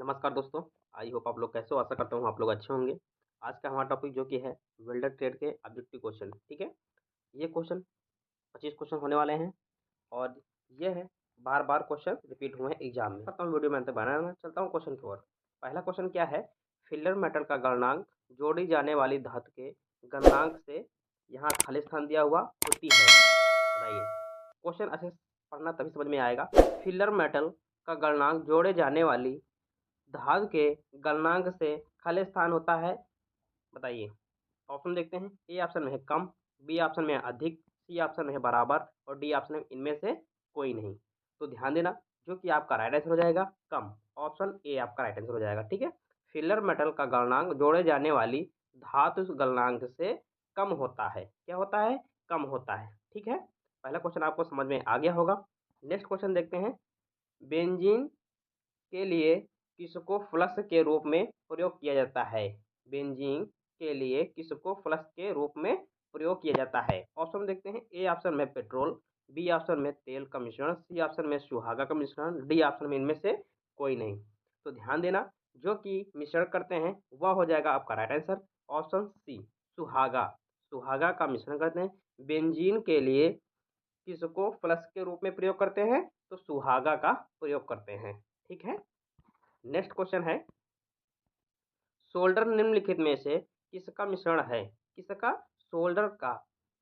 नमस्कार दोस्तों, I hope आप लोग कैसे हो? आशा करता हूँ आप लोग अच्छे होंगे। आज का हमारा टॉपिक जो कि है वेल्डर ट्रेड के ऑब्जेक्टिव क्वेश्चन, ठीक है? ये क्वेश्चन 25 क्वेश्चन होने वाले हैं और ये है बार-बार क्वेश्चन रिपीट हुए हैं एग्जाम में। करता हूँ वीडियो में अंत बनाना चलता हूँ क्वेश्चन की ओर। पहला क्वेश्चन क्या है? फिलर मेटल का गलनांक जोड़ी जाने वाली धातु के गलनांक से यहाँ खाली स्थान दिया हुआ होती है। बताइए। क्वेश्चन अच्छे से पढ़ना तभी समझ में आएगा। फिलर मेटल का गलनांक जोड़े जाने वाली धातु के गलनांक से खाली स्थान होता है। बताइए। ऑप्शन देखते हैं। ए ऑप्शन में है कम, बी ऑप्शन में है अधिक, सी ऑप्शन में है बराबर और डी ऑप्शन में इनमें से कोई नहीं। तो ध्यान देना, जो कि आपका राइट आंसर हो जाएगा कम। ऑप्शन ए आपका राइट आंसर हो जाएगा, ठीक है। फिलर मेटल का गलनांक जोड़े जाने वाली धातु गलनांक से कम होता है। क्या होता है? कम होता है, ठीक है। पहला क्वेश्चन आपको समझ में आ गया होगा। नेक्स्ट क्वेश्चन देखते हैं। बेंजीन के लिए किसको फ्लक्स के रूप में प्रयोग किया जाता है? बेंजीन के लिए किसको फ्लक्स के रूप में प्रयोग किया जाता है? ऑप्शन देखते हैं। ए ऑप्शन में पेट्रोल, बी ऑप्शन में तेल का मिश्रण, सी ऑप्शन में सुहागा का मिश्रण, डी ऑप्शन में इनमें से कोई नहीं। तो ध्यान देना, जो कि मिश्रण करते हैं वह हो जाएगा आपका राइट आंसर। ऑप्शन सी सुहागा, सुहागा का मिश्रण करते हैं। बेंजीन के लिए किसको फ्लक्स के रूप में प्रयोग करते हैं? तो सुहागा का प्रयोग करते हैं, ठीक है। नेक्स्ट क्वेश्चन है। सोल्डर निम्नलिखित में से किसका मिश्रण है? किसका? सोल्डर का।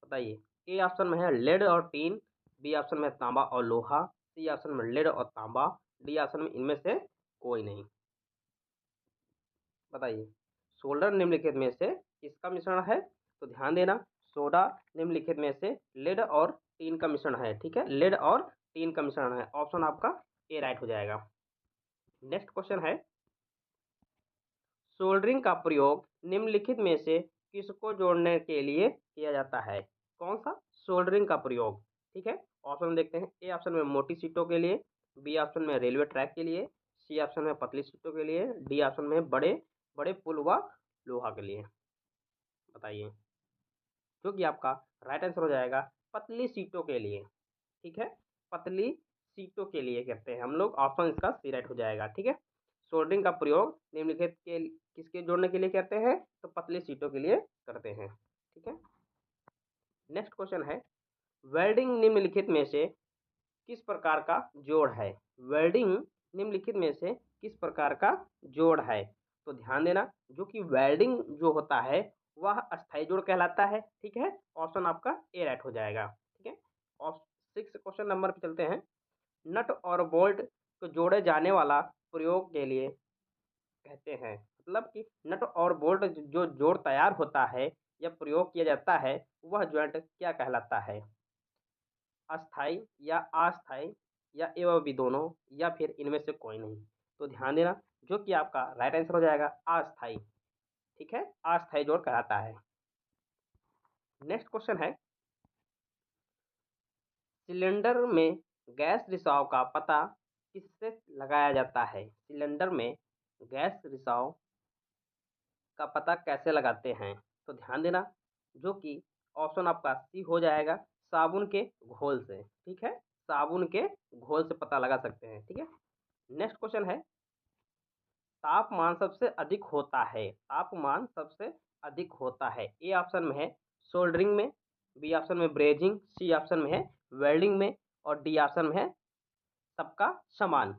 बताइए। ए ऑप्शन में है लेड और टीन, बी ऑप्शन में है तांबा और लोहा, सी ऑप्शन में लेड और तांबा, डी ऑप्शन में इनमें से कोई नहीं। बताइए। सोल्डर निम्नलिखित में से किसका मिश्रण है? तो ध्यान देना, सोडा निम्नलिखित में से लेड और टीन का मिश्रण है, ठीक है। लेड और टीन का मिश्रण है। ऑप्शन आपका ए राइट हो जाएगा। नेक्स्ट क्वेश्चन है। सोल्डरिंग का प्रयोग निम्नलिखित में से किसको जोड़ने के लिए किया जाता है? कौन सा? सोल्डरिंग का प्रयोग, ठीक है। ऑप्शन देखते हैं। ए ऑप्शन में मोटी सीटों के लिए, बी ऑप्शन में रेलवे ट्रैक के लिए, सी ऑप्शन में पतली सीटों के लिए, डी ऑप्शन में बड़े बड़े पुल व लोहा के लिए। बताइए। जो कि आपका राइट आंसर हो जाएगा पतली सीटों के लिए, ठीक है। पतली सीटों के लिए करते हैं हम लोग। ऑप्शन इसका सी राइट हो जाएगा, ठीक है। सोल्डरिंग का प्रयोग निम्नलिखित के किसके जोड़ने के लिए करते हैं? तो पतली सीटों के लिए करते हैं, ठीक है। नेक्स्ट क्वेश्चन है। वेल्डिंग निम्नलिखित में से किस प्रकार का जोड़ है? वेल्डिंग निम्नलिखित में से किस प्रकार का जोड़ है? तो ध्यान देना, जो कि वेल्डिंग जो होता है वह अस्थायी जोड़ कहलाता है, ठीक है। ऑप्शन आपका ए राइट हो जाएगा, ठीक है। और 6 क्वेश्चन नंबर पे चलते हैं। नट और बोल्ट को जोड़े जाने वाला प्रयोग के लिए कहते हैं। मतलब कि नट और बोल्ट जो जोड़ तैयार होता है या प्रयोग किया जाता है वह जॉइंट क्या कहलाता है? अस्थाई या अस्थाई या एवं भी दोनों या फिर इनमें से कोई नहीं। तो ध्यान देना, जो कि आपका राइट आंसर हो जाएगा अस्थाई, ठीक है। अस्थाई जोड़ कहलाता है। नेक्स्ट क्वेश्चन है। सिलेंडर में गैस रिसाव का पता किससे लगाया जाता है? सिलेंडर में गैस रिसाव का पता कैसे लगाते हैं? तो ध्यान देना, जो कि ऑप्शन आपका सी हो जाएगा साबुन के घोल से, ठीक है। साबुन के घोल से पता लगा सकते हैं, ठीक है। नेक्स्ट क्वेश्चन है। तापमान सबसे अधिक होता है, तापमान सबसे अधिक होता है। ए ऑप्शन में है सोल्डरिंग में, बी ऑप्शन में ब्रेजिंग, सी ऑप्शन में है वेल्डिंग में और डी ऑप्शन में है सबका समान।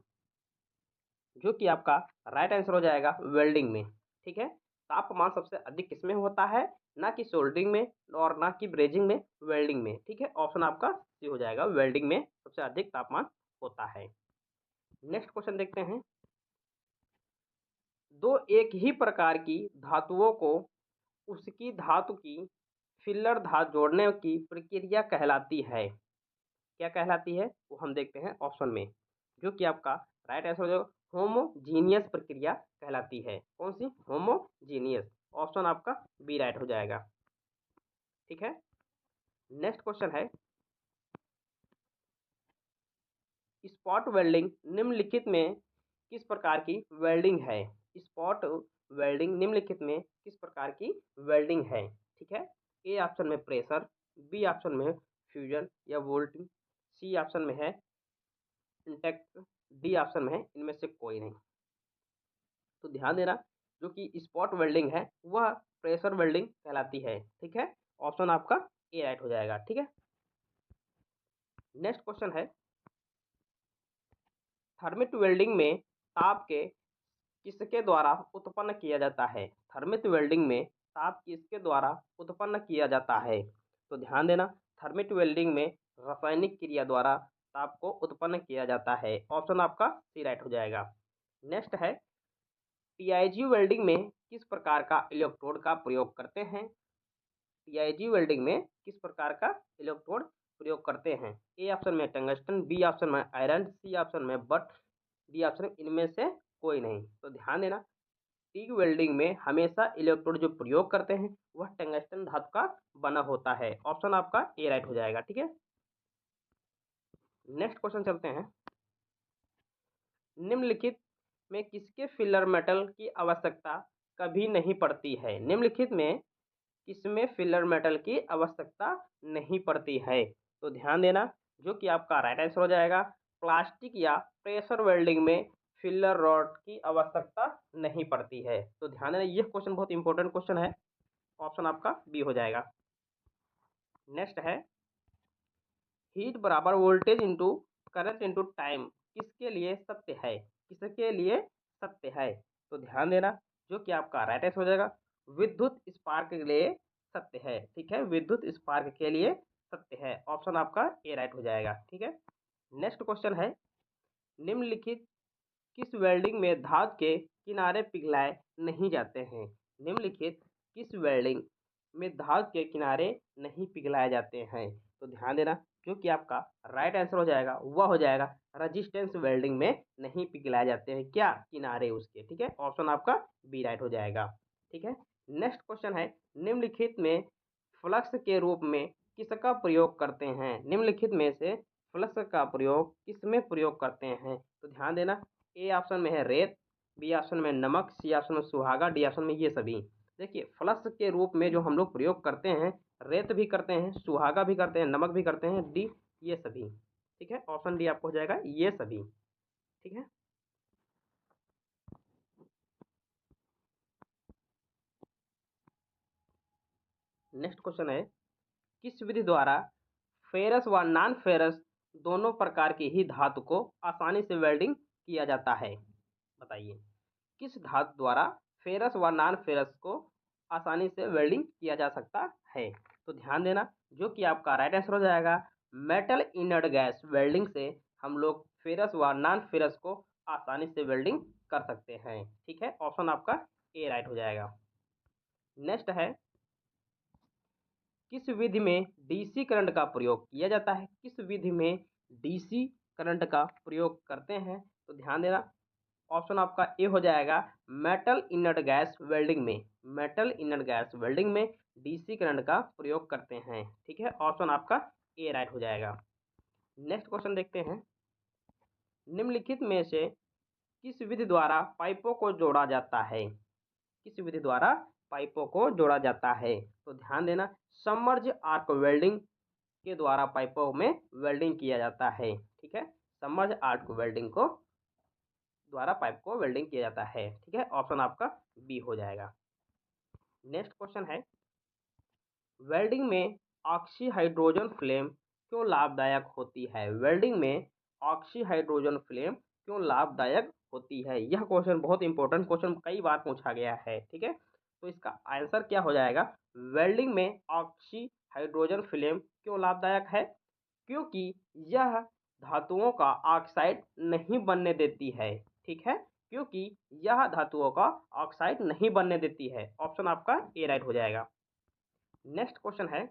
जो कि आपका राइट आंसर हो जाएगा वेल्डिंग में, ठीक है। तापमान सबसे अधिक किसमें होता है? ना कि सोल्डरिंग में और ना कि ब्रेजिंग में, वेल्डिंग में, ठीक है। ऑप्शन आपका सी हो जाएगा, वेल्डिंग में सबसे अधिक तापमान होता है। नेक्स्ट क्वेश्चन देखते हैं। दो एक ही प्रकार की धातुओं को उसकी धातु की फिलर धातु जोड़ने की प्रक्रिया कहलाती है। क्या कहलाती है? वो हम देखते हैं ऑप्शन में। जो कि आपका राइट आंसर जो होमोजीनियस प्रक्रिया कहलाती है। कौन सी? होमोजीनियस। ऑप्शन आपका बी राइट हो जाएगा, ठीक है। नेक्स्ट क्वेश्चन है। स्पॉट वेल्डिंग निम्नलिखित में किस प्रकार की वेल्डिंग है? स्पॉट वेल्डिंग निम्नलिखित में किस प्रकार की वेल्डिंग है? ठीक है। ए ऑप्शन में प्रेशर, बी ऑप्शन में फ्यूजन या वोल्टिंग, सी ऑप्शन में है इंटेक्ट, डी ऑप्शन में है इनमें से कोई नहीं। तो ध्यान देना, जो कि स्पॉट वेल्डिंग है वह प्रेशर वेल्डिंग कहलाती है। ठीक है, ऑप्शन आपका ए राइट हो जाएगा। ठीक है, नेक्स्ट क्वेश्चन है, थर्मिट वेल्डिंग में ताप के किसके द्वारा उत्पन्न किया जाता है? थर्मिट वेल्डिंग में ताप किसके द्वारा उत्पन्न किया जाता है? तो ध्यान देना, थर्मिट वेल्डिंग में रासायनिक क्रिया द्वारा ताप को उत्पन्न किया जाता है। ऑप्शन आपका सी राइट हो जाएगा। नेक्स्ट है, टीआईजी वेल्डिंग में किस प्रकार का इलेक्ट्रोड का प्रयोग करते हैं? टीआईजी वेल्डिंग में किस प्रकार का इलेक्ट्रोड प्रयोग करते हैं? ए ऑप्शन में टंगस्टन, बी ऑप्शन में आयरन, सी ऑप्शन में बट, डी ऑप्शन इनमें से कोई नहीं। तो ध्यान देना, टीग वेल्डिंग में हमेशा इलेक्ट्रोड जो प्रयोग करते हैं वह टंगस्टन धातु का बना होता है। ऑप्शन आपका ए राइट हो जाएगा। ठीक है, नेक्स्ट क्वेश्चन चलते हैं, निम्नलिखित में किसके फिलर मेटल की आवश्यकता कभी नहीं पड़ती है? निम्नलिखित में किसमें फिलर मेटल की आवश्यकता नहीं पड़ती है? तो ध्यान देना, जो कि आपका राइट आंसर हो जाएगा, प्लास्टिक या प्रेशर वेल्डिंग में फिलर रॉड की आवश्यकता नहीं पड़ती है। तो ध्यान देना, यह क्वेश्चन बहुत इंपॉर्टेंट क्वेश्चन है। ऑप्शन आपका बी हो जाएगा। नेक्स्ट है, हीट बराबर voltage into current into time किसके लिए सत्य है? किसके लिए सत्य है? तो ध्यान देना, जो कि आपका राइट आंसर हो जाएगा, विद्युत स्पार्क के लिए सत्य है। ठीक है, विद्युत स्पार्क के लिए सत्य है। ऑप्शन आपका ए राइट हो जाएगा। ठीक है, नेक्स्ट क्वेश्चन है, निम्नलिखित किस वेल्डिंग में धातु के किनारे पिघलाए नहीं जाते हैं? निम्नलिखित किस वेल्डिंग में धातु के किनारे नहीं पिघलाए जाते हैं? तो ध्यान देना, जो कि आपका राइट आंसर हो जाएगा वह हो जाएगा रेजिस्टेंस वेल्डिंग में नहीं पिघलाए जाते हैं क्या? किनारे उसके। ठीक है, ऑप्शन आपका बी राइट हो जाएगा। ठीक है, नेक्स्ट क्वेश्चन है, निम्नलिखित में फ्लक्स के रूप में किसका प्रयोग करते हैं? निम्नलिखित में से फ्लक्स का प्रयोग किसमें प्रयोग करते हैं? तो ध्यान देना, ए ऑप्शन में है रेत, बी ऑप्शन में नमक, सी ऑप्शन में सुहागा, डी ऑप्शन में ये सभी। देखिए, फ्लक्स के रूप में जो हम लोग प्रयोग करते हैं, रेत भी करते हैं, सुहागा भी करते हैं, नमक भी करते हैं, डी ये सभी। ठीक है, ऑप्शन डी आपको हो जाएगा ये सभी। ठीक है, नेक्स्ट क्वेश्चन है, किस विधि द्वारा फेरस व नॉन फेरस दोनों प्रकार की ही धातु को आसानी से वेल्डिंग किया जाता है? बताइए, किस धातु द्वारा फेरस व नॉन फेरस को आसानी से वेल्डिंग किया जा सकता है? तो ध्यान देना, जो कि आपका राइट आंसर हो जाएगा, मेटल इनर्ट गैस वेल्डिंग से हम लोग फेरस व नॉन फेरस को आसानी से वेल्डिंग कर सकते हैं। ठीक है, ऑप्शन आपका ए राइट हो जाएगा। नेक्स्ट है, किस विधि में डीसी करंट का प्रयोग किया जाता है? किस विधि में डीसी करंट का प्रयोग करते हैं? तो ध्यान देना, ऑप्शन आपका ए हो जाएगा, मेटल इनर्ट गैस वेल्डिंग में। मेटल इनर्ट गैस वेल्डिंग में डीसी करंट का प्रयोग करते हैं। ठीक है, ऑप्शन आपका ए राइट हो जाएगा। नेक्स्ट क्वेश्चन देखते हैं, निम्नलिखित में से किस विधि द्वारा पाइपों को जोड़ा जाता है? किस विधि द्वारा पाइपों को जोड़ा जाता है? तो ध्यान देना, सबमर्ज आर्क वेल्डिंग के द्वारा पाइपों में वेल्डिंग किया जाता है। ठीक है, सबमर्ज आर्क वेल्डिंग को द्वारा पाइप को वेल्डिंग किया जाता है। ठीक है, ऑप्शन आपका बी हो जाएगा। नेक्स्ट क्वेश्चन है, वेल्डिंग में ऑक्सी हाइड्रोजन फ्लेम क्यों लाभदायक होती है? वेल्डिंग में ऑक्सी हाइड्रोजन फ्लेम क्यों लाभदायक होती है? यह क्वेश्चन बहुत इंपॉर्टेंट क्वेश्चन कई बार पूछा गया है। ठीक है, तो इसका आंसर क्या हो जाएगा, वेल्डिंग में ऑक्सी हाइड्रोजन फ्लेम क्यों लाभदायक है? क्योंकि यह धातुओं का ऑक्साइड नहीं बनने देती है। ठीक है, क्योंकि यह धातुओं का ऑक्साइड नहीं बनने देती है। ऑप्शन आपका ए राइट हो जाएगा। नेक्स्ट क्वेश्चन है,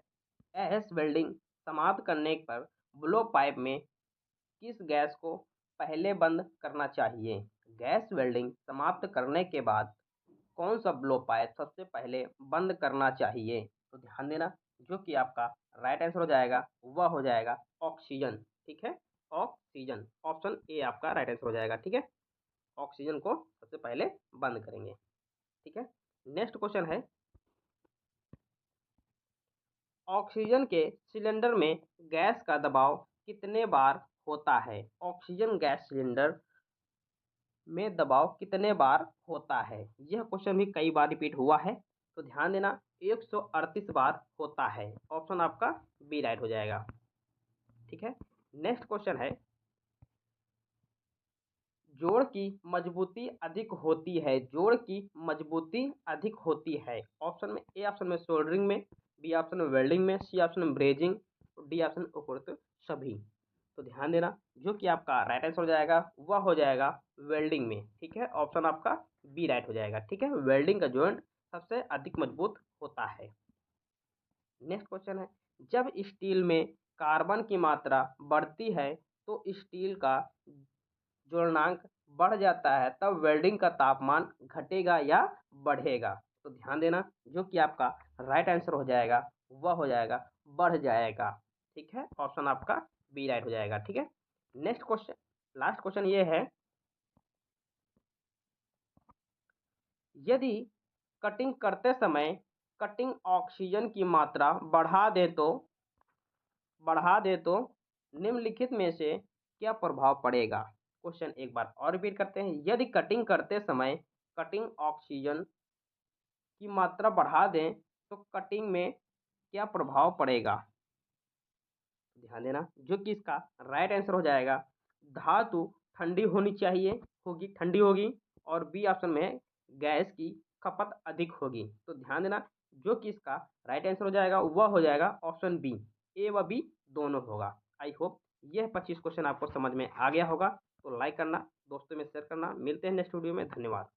गैस वेल्डिंग समाप्त करने पर ब्लो पाइप में किस गैस को पहले बंद करना चाहिए? गैस वेल्डिंग समाप्त करने के बाद कौन सा ब्लो पाइप सबसे पहले बंद करना चाहिए? तो ध्यान देना, जो कि आपका राइट आंसर हो जाएगा वह हो जाएगा ऑक्सीजन। ठीक है, ऑक्सीजन, ऑप्शन ए आपका राइट आंसर हो जाएगा। ठीक है, ऑक्सीजन को सबसे पहले बंद करेंगे। ठीक है, नेक्स्ट क्वेश्चन है, ऑक्सीजन के सिलेंडर में गैस का दबाव कितने बार होता है? ऑक्सीजन गैस सिलेंडर में दबाव कितने बार होता है? यह क्वेश्चन भी कई बार रिपीट हुआ है, तो ध्यान देना 138 बार होता है। ऑप्शन आपका बी राइट हो जाएगा। ठीक है, नेक्स्ट क्वेश्चन है, जोड़ की मजबूती अधिक होती है, जोड़ की मजबूती अधिक होती है। ऑप्शन में ए ऑप्शन में सोल्डरिंग में, बी ऑप्शन में वेल्डिंग में, सी ऑप्शन में ब्रेजिंग, डी ऑप्शन उपरोक्त सभी। तो ध्यान देना जो कि आपका राइट आंसर हो जाएगा वह हो जाएगा वेल्डिंग में। ठीक है, ऑप्शन आपका बी राइट हो जाएगा। ठीक है, वेल्डिंग का जॉइंट सबसे अधिक मजबूत होता है। नेक्स्ट क्वेश्चन है, जब स्टील में कार्बन की मात्रा बढ़ती है तो स्टील का ज्वलनांक बढ़ जाता है, तब वेल्डिंग का तापमान घटेगा या बढ़ेगा? तो ध्यान देना जो कि आपका राइट आंसर हो जाएगा वह हो जाएगा बढ़ जाएगा। ठीक है, ऑप्शन आपका बी राइट हो जाएगा। ठीक है, नेक्स्ट क्वेश्चन, लास्ट क्वेश्चन ये है, यदि कटिंग करते समय कटिंग ऑक्सीजन की मात्रा बढ़ा दे तो निम्नलिखित में से क्या प्रभाव पड़ेगा? क्वेश्चन एक बार और रिपीट करते हैं, यदि कटिंग करते समय कटिंग ऑक्सीजन की मात्रा बढ़ा दें तो कटिंग में क्या प्रभाव पड़ेगा? ध्यान देना जो कि इसका राइट आंसर हो जाएगा, धातु ठंडी होनी चाहिए, ठंडी होगी, और बी ऑप्शन में गैस की खपत अधिक होगी। तो ध्यान देना जो कि इसका राइट आंसर हो जाएगा वह हो जाएगा ऑप्शन बी, ए व बी दोनों होगा। आई होप यह 25 क्वेश्चन आपको समझ में आ गया होगा। तो लाइक करना, दोस्तों में शेयर करना। मिलते हैं नेक्स्ट वीडियो में। धन्यवाद।